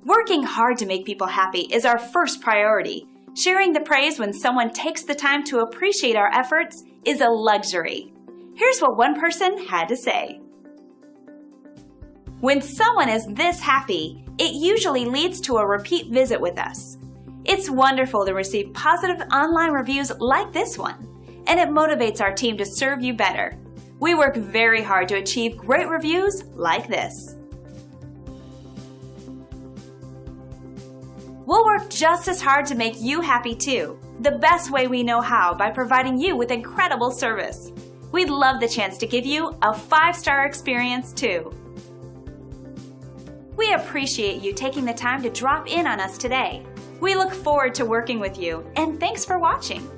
Working hard to make people happy is our first priority. Sharing the praise when someone takes the time to appreciate our efforts is a luxury. Here's what one person had to say. When someone is this happy, it usually leads to a repeat visit with us. It's wonderful to receive positive online reviews like this one, and it motivates our team to serve you better. We work very hard to achieve great reviews like this. We'll work just as hard to make you happy too, the best way we know how, by providing you with incredible service. We'd love the chance to give you a 5-star experience too. We appreciate you taking the time to drop in on us today. We look forward to working with you, and thanks for watching.